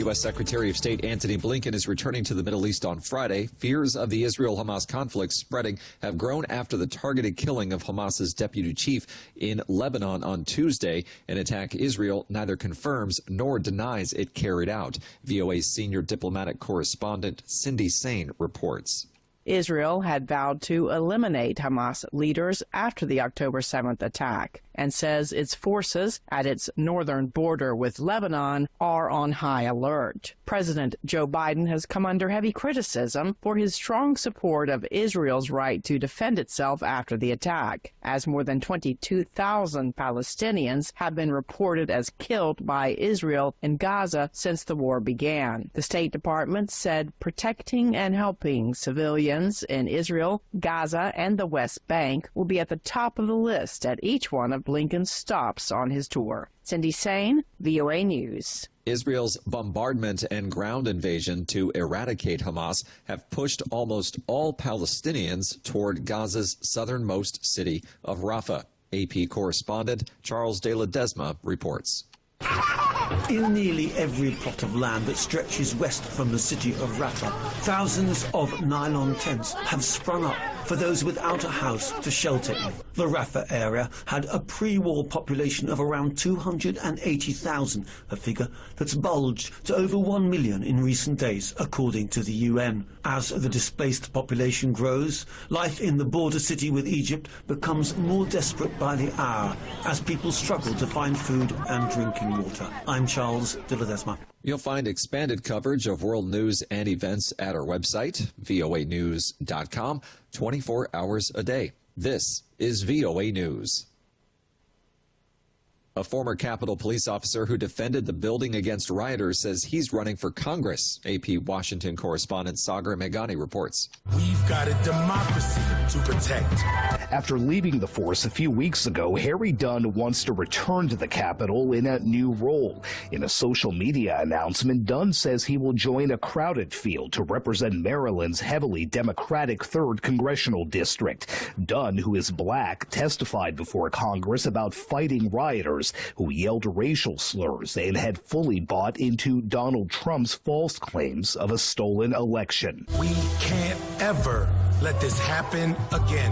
U.S. Secretary of State Antony Blinken is returning to the Middle East on Friday. Fears of the Israel-Hamas conflict spreading have grown after the targeted killing of Hamas's deputy chief in Lebanon on Tuesday, an attack Israel neither confirms nor denies it carried out. VOA's senior diplomatic correspondent Cindy Sain reports. Israel had vowed to eliminate Hamas leaders after the October 7th attack and says its forces at its northern border with Lebanon are on high alert. President Joe Biden has come under heavy criticism for his strong support of Israel's right to defend itself after the attack, as more than 22,000 Palestinians have been reported as killed by Israel in Gaza since the war began. The State Department said protecting and helping civilians in Israel, Gaza, and the West Bank will be at the top of the list at each one of Blinken's stops on his tour. Cindy Sain, VOA News. Israel's bombardment and ground invasion to eradicate Hamas have pushed almost all Palestinians toward Gaza's southernmost city of Rafah. AP correspondent Charles de Ledesma reports. In nearly every plot of land that stretches west from the city of Rafah, thousands of nylon tents have sprung up for those without a house to shelter in. The Rafah area had a pre-war population of around 280,000, a figure that's bulged to over 1 million in recent days, according to the UN. As the displaced population grows, life in the border city with Egypt becomes more desperate by the hour as people struggle to find food and drinking water. I'm Charles de Ledesma. You'll find expanded coverage of world news and events at our website, voanews.com, 24 hours a day. This is VOA News. A former Capitol police officer who defended the building against rioters says he's running for Congress. AP Washington correspondent Sagar Meghani reports. We've got a democracy to protect. After leaving the force a few weeks ago, Harry Dunn wants to return to the Capitol in a new role. In a social media announcement, Dunn says he will join a crowded field to represent Maryland's heavily Democratic 3rd Congressional District. Dunn, who is black, testified before Congress about fighting rioters who yelled racial slurs and had fully bought into Donald Trump's false claims of a stolen election. We can't ever let this happen again.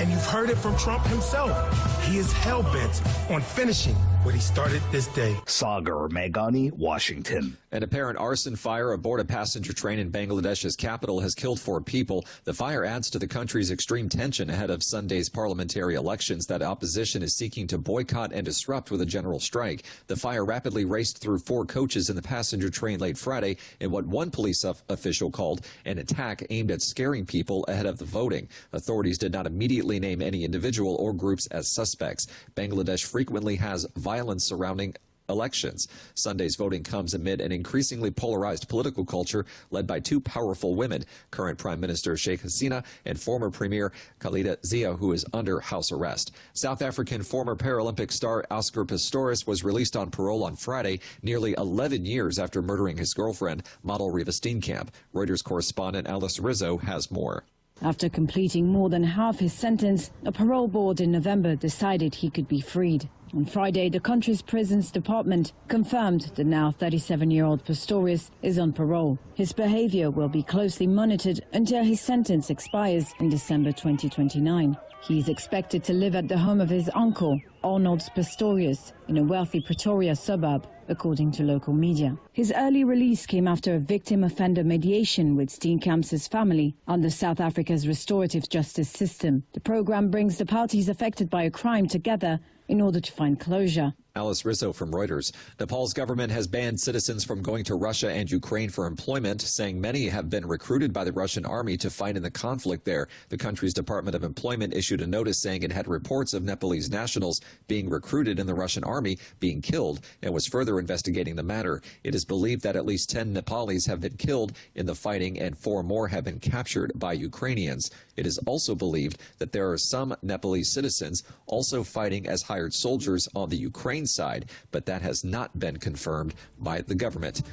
And you've heard it from Trump himself. He is hell-bent on finishing what he started this day. Sagar Meghani, Washington. An apparent arson fire aboard a passenger train in Bangladesh's capital has killed 4 people. The fire adds to the country's extreme tension ahead of Sunday's parliamentary elections that opposition is seeking to boycott and disrupt with a general strike. The fire rapidly raced through 4 coaches in the passenger train late Friday in what one police official called an attack aimed at scaring people ahead of the voting. Authorities did not immediately name any individual or groups as suspects. Bangladesh frequently has violence surrounding elections. Sunday's voting comes amid an increasingly polarized political culture led by 2 powerful women, current Prime Minister Sheikh Hasina and former Premier Khalida Zia, who is under house arrest. South African former Paralympic star Oscar Pistorius was released on parole on Friday, nearly 11 years after murdering his girlfriend, model Reva Steenkamp. Reuters correspondent Alice Rizzo has more. After completing more than half his sentence, a parole board in November decided he could be freed. On Friday, the country's prisons department confirmed the now 37-year-old Pistorius is on parole. His behavior will be closely monitored until his sentence expires in December 2029. He is expected to live at the home of his uncle, Arnold Pistorius, in a wealthy Pretoria suburb, according to local media. His early release came after a victim-offender mediation with Steenkamp's family under South Africa's restorative justice system. The program brings the parties affected by a crime together in order to find closure. Alice Rizzo from Reuters. Nepal's government has banned citizens from going to Russia and Ukraine for employment, saying many have been recruited by the Russian army to fight in the conflict there. The country's Department of Employment issued a notice saying it had reports of Nepalese nationals being recruited in the Russian army being killed and was further investigating the matter. It is believed that at least 10 Nepalis have been killed in the fighting and 4 more have been captured by Ukrainians. It is also believed that there are some Nepalese citizens also fighting as hired soldiers on the Ukraine side, but that has not been confirmed by the government.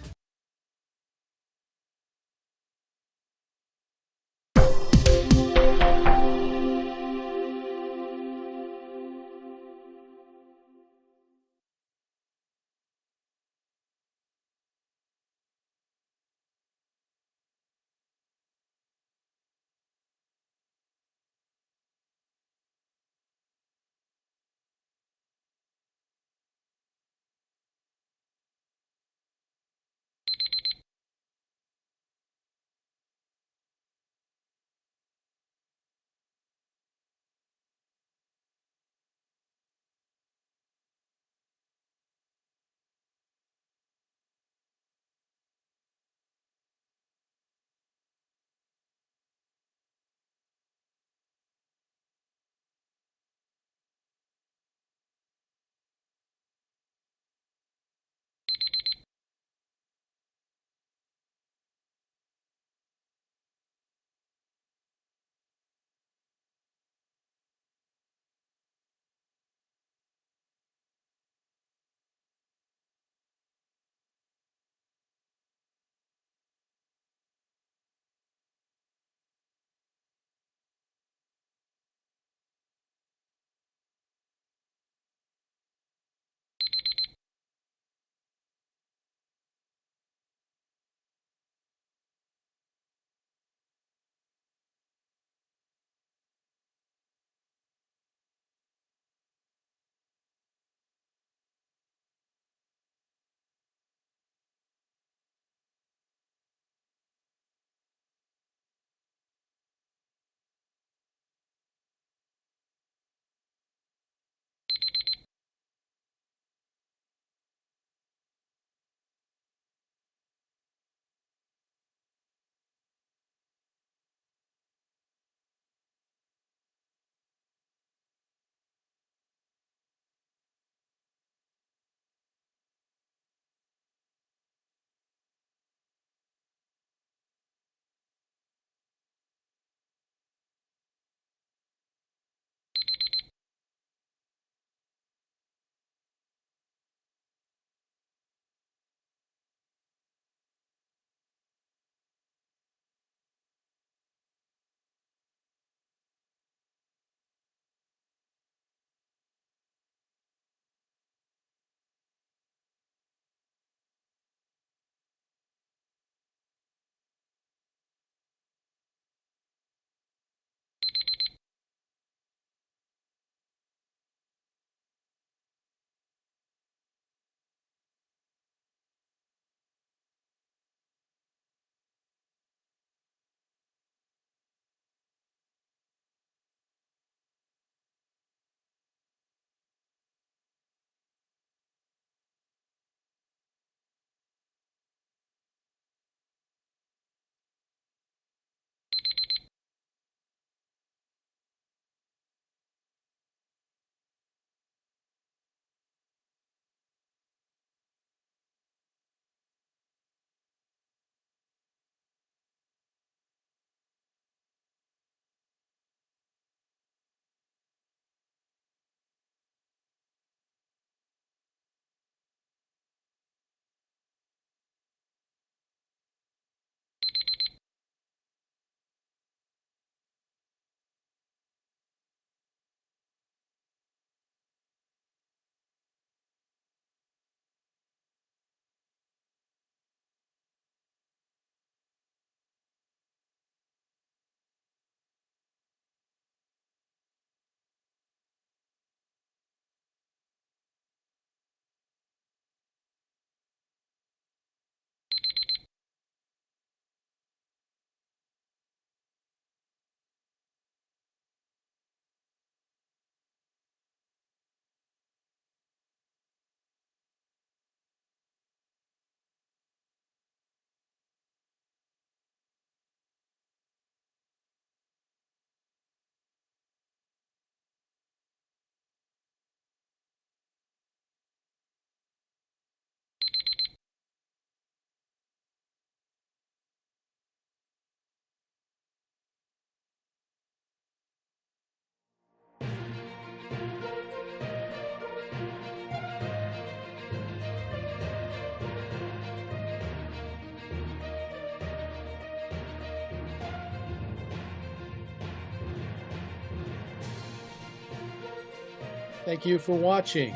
Thank you for watching.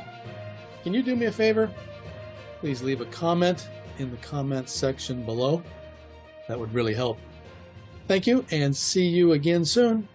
Can you do me a favor? Please leave a comment in the comments section below. That would really help. Thank you, and see you again soon.